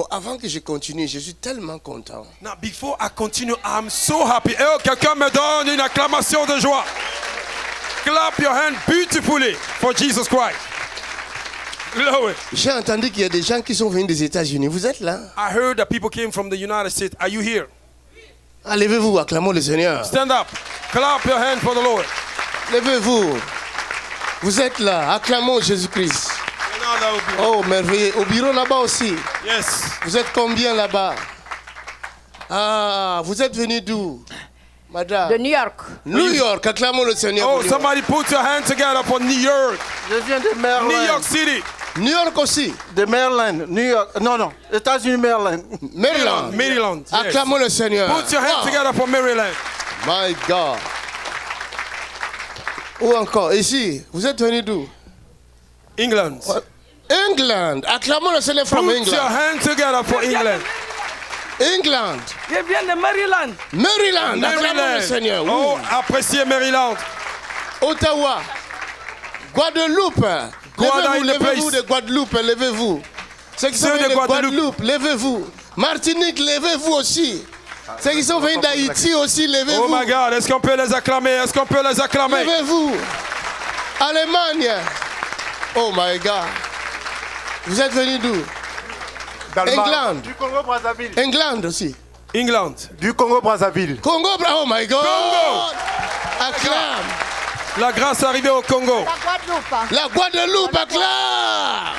Bon, avant que je continue, je suis tellement content. Now, before I continue, I'm so happy. Oh, quelqu'un me donne une acclamation de joie. Clap your hand beautifully for Jesus Christ. Glory. J'ai entendu qu'il y a des gens qui sont venus des États-Unis. Vous êtes là? I heard that people came from the United States. Are you here? Ah, levez-vous, acclamons le Seigneur. Stand up. Clap your hand for the Lord. Levez-vous. Vous êtes là, acclamons Jésus-Christ. Oh, merveilleux. Au bureau là-bas aussi. Yes. Vous êtes combien là-bas? Ah, vous êtes venus d'où? Madame? De New York. New York, acclamons le Seigneur. Oh, somebody put your hand together for New York. Je viens de Maryland. New York City. New York aussi. De Maryland, New York. Non, États-Unis, Maryland. Maryland. Maryland. Yes. Acclamons le Seigneur. Put your hand Wow. together for Maryland. My God. Ou encore, ici, vous êtes venus d'où? England. England. Acclamons le Seigneur from Put your England. hand together for England. England. Je viens de Maryland. Maryland. Acclamons le Seigneur. Oui. Oh, appréciez Maryland. Ottawa. Guadeloupe. Guadeloupe, Levez-vous place. de Guadeloupe, levez-vous. Ceux qui sont Ceux venus de de Guadeloupe. Guadeloupe, levez-vous. Martinique, levez-vous aussi. Ceux qui sont venus d'Haïti aussi, levez-vous. Oh my God, est-ce qu'on peut les acclamer? Est-ce qu'on peut les acclamer? Levez-vous. Allemagne. Oh my God. Vous êtes venus d'où? England. Du Congo-Brazzaville. England aussi. England. Du Congo-Brazzaville. Congo, oh my God. Congo. Acclame. La grâce est arrivée au Congo. La Guadeloupe. La Guadeloupe, acclame.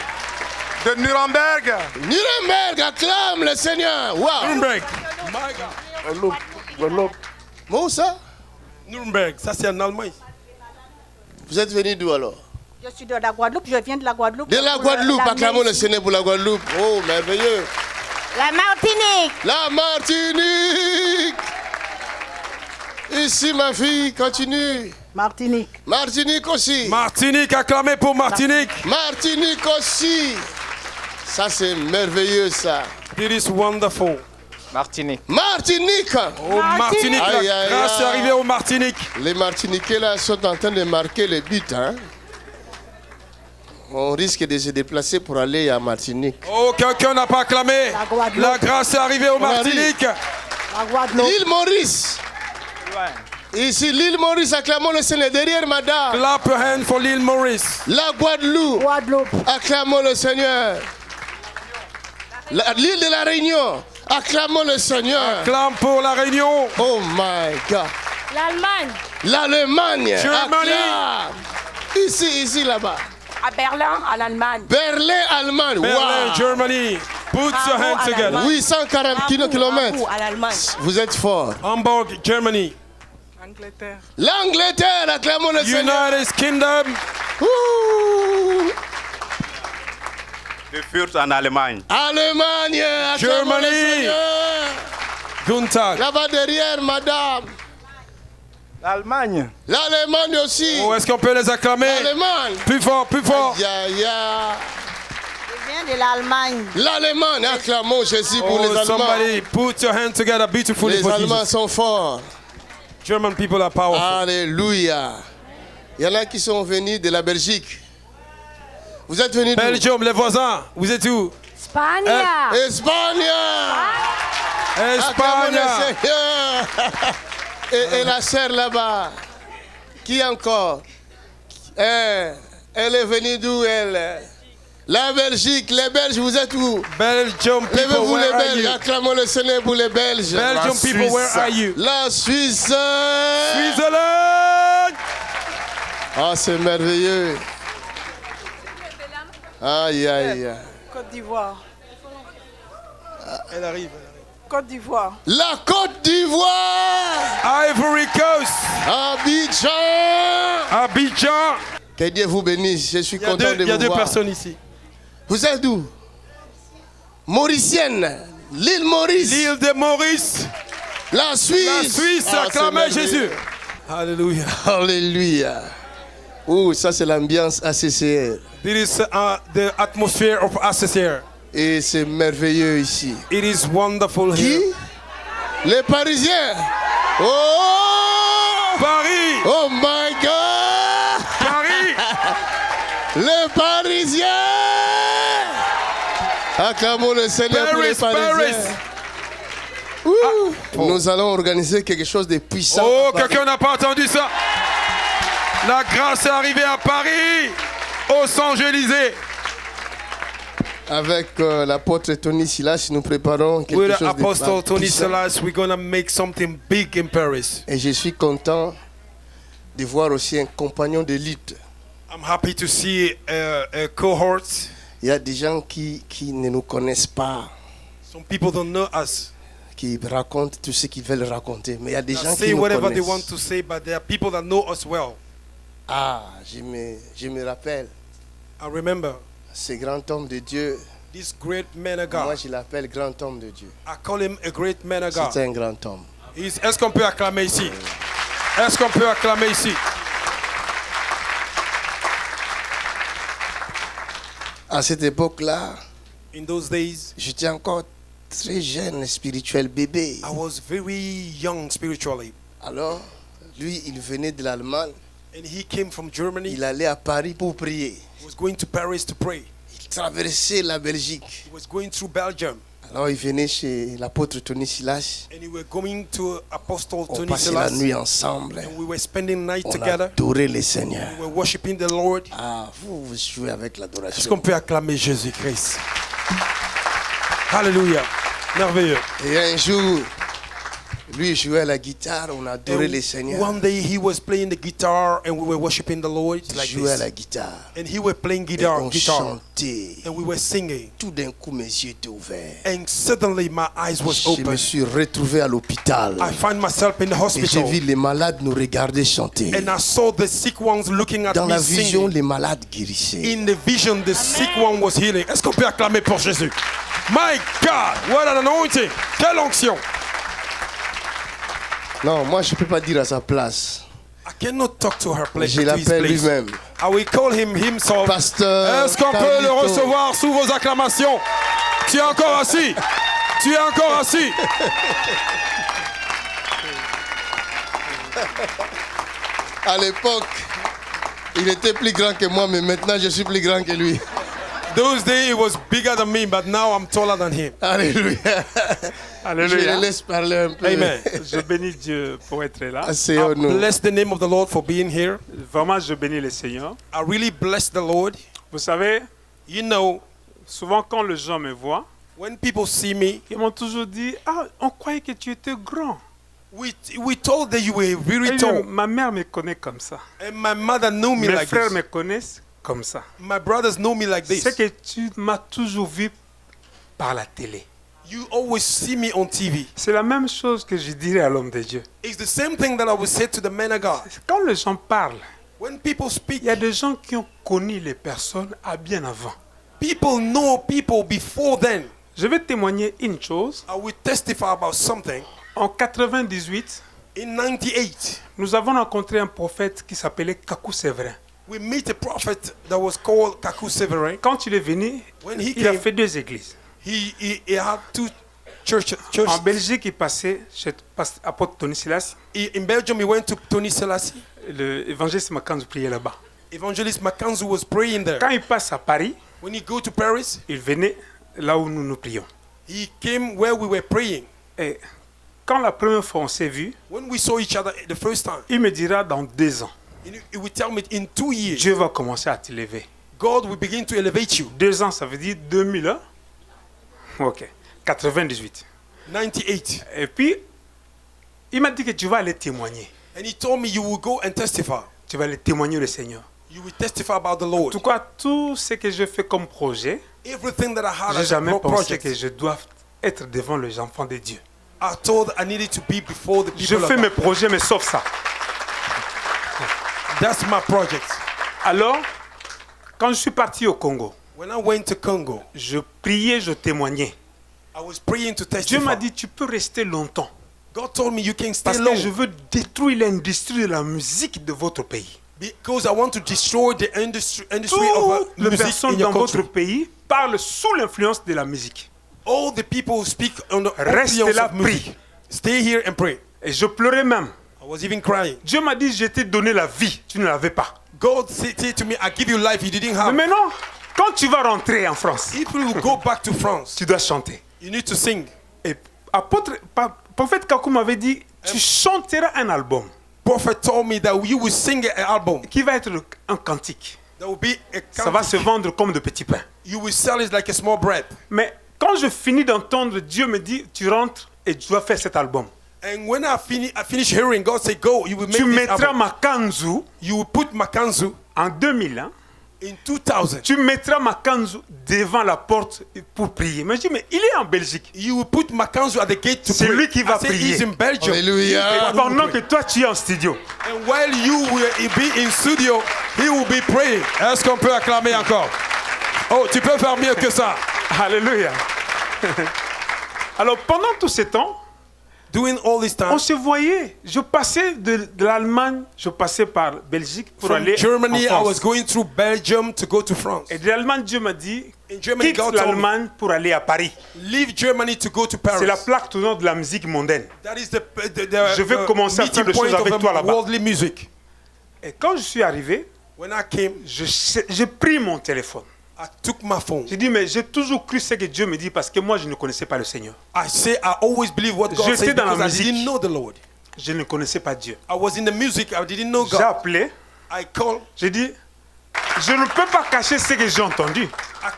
De Nuremberg. Nuremberg, acclame le Seigneur. Wow. Nuremberg. My God. Guadeloupe. Où ça? Nuremberg, ça c'est en Allemagne. Vous êtes venus d'où alors? Je suis de la Guadeloupe, je viens de la Guadeloupe. De la Guadeloupe, acclamons le Seigneur pour la Guadeloupe. Oh, merveilleux. La Martinique. La Martinique. Ici, ma fille, continue. Martinique. Martinique aussi. Martinique, acclamé pour Martinique. Martinique aussi. Ça, c'est merveilleux, ça. It is wonderful. Martinique. Oh, Martinique, Aïe, la aïe, grâce est aïe. arrivée au Martinique. Les Martiniquais, là, sont en train de marquer les buts, hein. On risque de se déplacer pour aller à Martinique. Oh, quelqu'un n'a pas acclamé. La Guadeloupe. La grâce est arrivée au On arrive. Martinique. La Guadeloupe. L'île Maurice. Ici, l'île Maurice, acclamons le Seigneur. Derrière, madame. Clap your hand for l'île Maurice. La Guadeloupe. Guadeloupe. Acclamons le Seigneur. L'île de la Réunion. Acclamons le Seigneur. Acclame pour la Réunion. Oh my God. L'Allemagne. L'Allemagne. Germany. Acclame. Ici, là-bas. À Berlin, en Allemagne. Berlin, Allemagne. Berlin, Wow. Germany. Put your Bravo hands à together. l'Allemagne. 840 kilomètres. À l'Allemagne. Vous êtes fort. Hamburg, Germany. Angleterre. L'Angleterre, acclamons le Seigneur. United Kingdom. Ouh. De Fürth en Allemagne. Allemagne, acclamons le Germany. Seigneur. Guten Tag. Là-bas derrière, madame. L'Allemagne. L'Allemagne aussi. Oh, est-ce qu'on peut les acclamer? L'Allemagne. Plus fort, plus fort. Ya, ya. Je viens de l'Allemagne. L'Allemagne, acclamons Jésus pour les Oh, Allemands. somebody put your hands together beautifully Les for Allemands Jesus. sont forts. German people are powerful. Alléluia. Il y en a qui sont venus de la Belgique. Vous êtes venus d'où? Belgium, les voisins, vous êtes où? Espagne. Espagne. Acclamons Espagne. le Seigneur. Et la sœur là-bas. Qui encore? Elle est venue d'où elle? La Belgique, les Belges, vous êtes où? Belgium people, Levez-vous les where are Belges. you? Acclamons le Seigneur pour les Belges. Belgium people, where are you? La Suisse. Switzerland. Ah, c'est merveilleux. Aïe, aïe, aïe. Côte d'Ivoire. Elle arrive. Côte d'Ivoire. La Côte d'Ivoire. Ivory Coast. Abidjan. Abidjan. Que Dieu vous bénisse. Je suis Il y a content deux, de il y a vous deux voir. personnes ici. Vous êtes d'où? Mauricienne. L'île Maurice. L'île de Maurice. La Suisse. La Suisse, Ah, acclamez c'est Jésus. merveilleux. Alléluia. Alléluia. Oh, ça c'est l'ambiance ACCR. This is the atmosphere of ACCR. Et c'est merveilleux ici. It is wonderful Qui? here. Les Parisiens. Oh! Paris. Oh my God! Paris. Les Parisiens! Acclamons le Seigneur pour les Paris. Parisiens. Nous allons organiser quelque chose de puissant. Oh, à Paris. quelqu'un n'a pas entendu ça? La grâce est arrivée à Paris, au Champs-Élysées. Avec l'apôtre Tony Silas, nous préparons With quelque the chose Apostle de Tony puissant. Silas, we're going to make something big in Paris. Et je suis content de voir aussi un compagnon de lutte. I'm happy to see a cohort. Il y a des gens qui ne nous connaissent pas, Some people don't know us. qui racontent tout ce qu'ils veulent raconter. Mais il y a des gens Say qui nous whatever they want connaissent. to say, but there are people that know us well. Ah, je me rappelle, I remember ce grand homme de Dieu. this great man of Moi, God. je l'appelle grand homme de Dieu. I call him a great man of God. C'est un grand homme. Est-ce qu'on peut acclamer ici? Est-ce qu'on peut acclamer ici? À cette époque-là, In those days, j'étais encore très jeune, spirituel, bébé. I was very young spiritually. Alors, lui, il venait de l'Allemagne. And he came from Germany. Il allait à Paris pour prier. He was going to Paris to pray. Il traversait la Belgique. He was going through Belgium. Alors, il venait chez l'apôtre Tony Silas. And we were going to Apostle On Tony passait la Silas. nuit ensemble. And we were spending night On together. adorait le Seigneur. We were worshiping the Lord. Ah, vous jouez avec Est-ce l'adoration. qu'on peut acclamer Jésus-Christ? Alléluia. Merveilleux. Et un jour, lui il jouait à la guitare, on adorait le And Seigneur. one day he was playing the guitar and we were worshiping the Lord Il like jouait à la this. guitare. And he was playing Et guitar. on chantait. And we were singing. Tout d'un coup, mes yeux étaient ouverts. And suddenly my eyes was Je me open. suis retrouvé à l'hôpital. I find myself in the Et j'ai hospital. vu les malades nous regarder chanter. And I saw the sick ones looking at Dans me la vision, singing. les malades guérissaient. In the vision, the sick one was healing. Est-ce qu'on peut acclamer pour Jésus? My God, what an anointing! Quelle onction! Non, moi je ne peux pas dire à sa place. I cannot talk to her place. Je To his l'appelle place. lui-même. I will call him himself. Pasteur Est-ce qu'on peut le Carlito. recevoir sous vos acclamations? Tu es encore assis. Tu es encore assis. À l'époque, il était plus grand que moi, mais maintenant je suis plus grand que lui. Those days he was bigger than me, but now I'm taller than him. Alléluia. Je Alléluia. le laisse parler un peu. Amen. Je bénis Dieu pour être là. I Asseyons-nous. bless the name of the Lord for being here. Vraiment, je bénis le Seigneur. I really bless the Lord. Vous savez, You know, souvent quand les gens me voient, when people see me, ils m'ont toujours dit « Ah, on croyait que tu étais grand. we told that you were Et very tall. ma mère me connaît comme ça. And my mother knew me Mes like frères this. me connaissent comme ça. My brothers know me like this. C'est que tu m'as toujours vu par la télé. You always see me on TV. C'est la même chose que je dirais à l'homme de Dieu. It's the same thing that I would say to the man of God. Quand les gens parlent, When people speak, il y a des gens qui ont connu les personnes à bien avant. people know people before then. Je vais témoigner une chose. I will testify about something. En 98, In 98, nous avons rencontré un prophète qui s'appelait Kakou Séverin. we meet a prophet that was called Kaku Severin. Quand il est venu, When he il a came, fait 2 églises. he had 2 churches. En Belgique, il passait chez l'apôtre Tony Silas. In Belgium, he went to Tony Selassie. L'évangéliste Makanzu priait là-bas. Evangelist Makanzu was praying there. Quand il passe à Paris, When he go to Paris, il venait là où nous nous prions. he came where we were praying. Et quand la première fois on s'est vu, When we saw each other the first time, il me dira dans 2 ans, he would tell me in 2 years, Dieu va commencer à t'élever. God will begin to elevate you. 2 ans, ça veut dire 2000 ans. Ok, 98. 98. Et puis, il m'a dit que tu vas aller témoigner. And he told me, you will go and testify. Tu vas aller témoigner le Seigneur. You will testify about the En Lord. tout cas, tout ce que je fais comme projet, Everything that I had j'ai as a jamais pensé que project, je dois être devant les enfants de Dieu. I told I needed to be before the Je people fais of mes God. projets, mais sauf ça. That's my project. Alors, quand je suis parti au Congo, When I went to Congo, je priais, je témoignais. I was praying to Dieu m'a testify. dit, tu peux rester longtemps. God told me you can stay Parce long que je veux détruire l'industrie de la musique de votre pays. because I want to destroy the industry of Toutes les music personnes in your dans votre country. pays parlent sous l'influence de la musique. All the people who speak on the Restez opium là, of music. prie. Stay here and pray. Et je pleurais même. I was even crying. Dieu m'a dit, je t'ai donné la vie, tu ne l'avais pas. God said to me, I give you life you didn't Mais have. maintenant, quand tu vas rentrer en France, If you go back to France, tu dois chanter. you need to sing. Et prophète Kakou m'avait dit, tu chanteras un album Prophet told me that you will sing an album. qui va être un cantique. That will be a Ça va se cantique. vendre comme de petits pains. You will sell it like a small bread. Mais quand je finis d'entendre, Dieu me dit, tu rentres et tu dois faire cet album. And when I finish hearing God say go, you will make Tu this mettras album. Makanzu You will put Makanzu en 2000. Hein, in 2000. tu mettras Makanzu devant la porte pour prier. Mais je dis, mais il est en Belgique. You will put Makanzu at the gate to C'est pray. lui qui va I say prier. he's in Belgium. Alléluia. He's the one who Pendant will que pray. toi, tu es en studio. And while you will be in studio, he will be praying. Est-ce qu'on peut acclamer encore? Oh, tu peux faire mieux que ça. Alléluia. Alors, pendant tout ce temps, Doing all this time, on se voyait. Je passais de l'Allemagne, je passais par Belgique pour from aller Germany, I en was France. going through Belgium to go to France. Et de l'Allemagne, Dieu m'a dit, In Germany, quitte God told me, l'Allemagne pour aller à Paris. leave Germany to go to Paris. C'est la plaque tournante de la musique mondaine. That is the Je vais commencer à faire meeting des choses point avec of toi là-bas. worldly music. Et quand je suis arrivé, When I came, j'ai pris mon téléphone. I took my phone. J'ai dit, mais j'ai toujours cru ce que Dieu me dit parce que moi, je ne connaissais pas le Seigneur. I say I always believe what God J'étais says dans la because I musique. didn't know the Lord. Je ne connaissais pas Dieu. I was in the music, I didn't know J'ai God. appelé, I called, j'ai dit, je ne peux pas cacher ce que j'ai entendu. I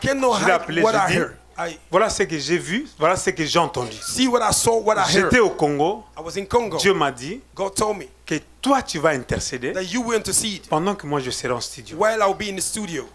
cannot Je l'ai hide appelé, what j'ai I dit, heard. I voilà ce que j'ai vu, voilà ce que j'ai entendu. see what I saw, what I heard. J'étais au Congo, I was in Congo. Dieu m'a dit God told me que toi, tu vas intercéder that you will intercede pendant que moi, je serai en studio. while I'll be in the studio.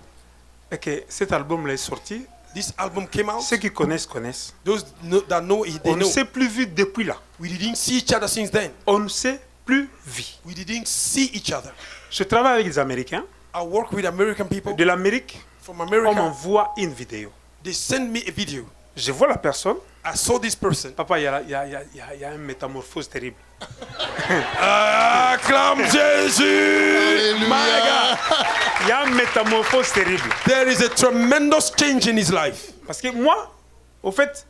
Et que cet album-là est sorti. This album came out. Ceux qui connaissent, connaissent. Those that know it, they On ne know. s'est plus vu depuis là. We didn't see each other since then. On ne s'est plus vu. We didn't see each other. Je travaille avec les Américains. I work with American people De l'Amérique, from on America. m'envoie une vidéo. They send me a video. Je vois la personne. I saw this person. Papa, il y a une métamorphose terrible. Acclame Jésus. My God. Il y a une métamorphose terrible. There is a tremendous change in his life. Parce que moi, au fait,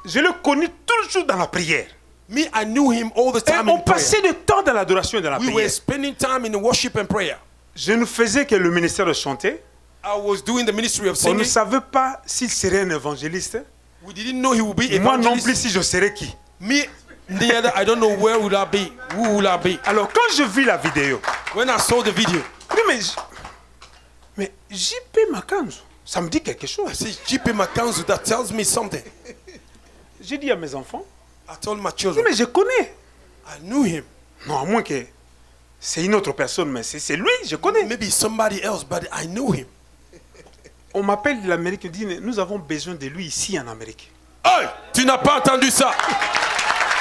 je le connais toujours dans la prière. Me, I knew him all the Et time on in prayer. passait du temps dans l'adoration et dans la We were prière. spending time in worship and prayer. Je ne faisais que le ministère de chanter. I was doing the ministry of On ne singing. savait pas s'il serait un évangéliste. We didn't know he would be Moi non evangelist. plus si je serais qui. Me, neither. I don't know where would I be. Who would I be? Alors quand je vis la vidéo, When I saw the video, je dis, mais JP Makanzu, ça me dit quelque I chose. said, J.P. Makanzu, that tells me something. J'ai dit à mes enfants, I told my je dis, children, mais je connais. I knew him. Non, à moins que c'est une autre personne, mais c'est lui, je connais. Maybe somebody else, but I knew him. On m'appelle de l'Amérique, on dit, nous avons besoin de lui ici en Amérique. Hey, tu n'as pas entendu ça.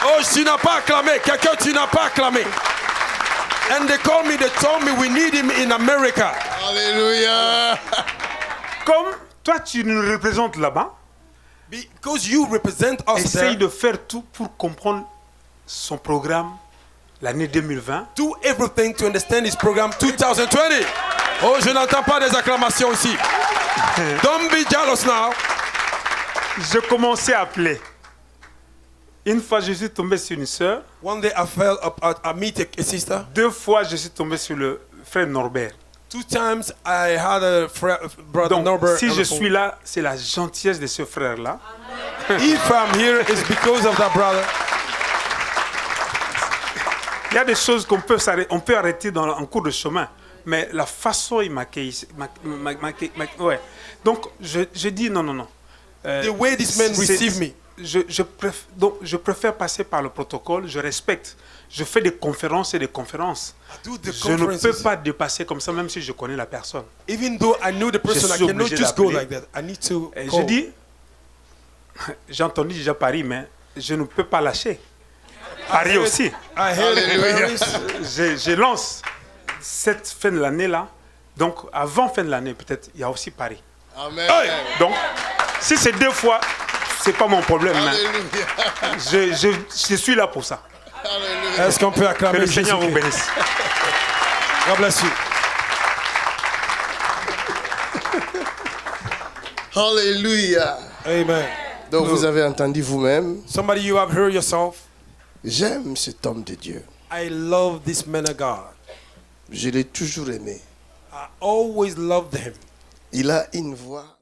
Oh, tu n'as pas acclamé. Quelqu'un, tu n'as pas acclamé. And they called me, they told me we need him in America. Alléluia. Comme toi, tu nous représentes là-bas, Because you represent us essaye there. de faire tout pour comprendre son programme l'année 2020. Do everything to understand his program 2020. Oh, je n'entends pas des acclamations ici. Don't be jealous now. Je commençais à appeler. Une fois, je suis tombé sur une sœur. One day I fell up, I meet a sister. 2 fois, je suis tombé sur le frère Norbert. 2 times I had a brother Donc, Norbert. si on je the phone. suis là, c'est la gentillesse de ce frère-là. If I'm here, it's because of that brother. Il y a des choses on peut arrêter en cours de chemin. Mais la façon il m'accueille, ouais. Donc, je dis non. The way this man received me. Donc, je préfère passer par le protocole, je respecte. Je fais des conférences et des conférences. I do the Je ne peux conferences. pas dépasser comme ça, même si je connais la personne. Even though I know the person, I suis cannot obligé just go d'appeler. like that. I need to Et je call. dis, j'ai entendu déjà Paris, mais je ne peux pas lâcher. Paris aussi. I heard Hallelujah. Paris. Je lance cette fin de l'année-là. Donc, avant fin de l'année, peut-être, il y a aussi Paris. Amen. Donc, si c'est 2 fois, c'est pas mon problème. Mais Alléluia. je suis là pour ça. Alléluia. Est-ce qu'on peut Que acclamer le Seigneur vous Jésus-Christ? bénisse. God bless you. Alléluia. Amen. Donc vous avez entendu vous-même, Somebody you have heard yourself. j'aime cet homme de Dieu. I love this man of God. Je l'ai toujours aimé. I always loved him. Il a une voix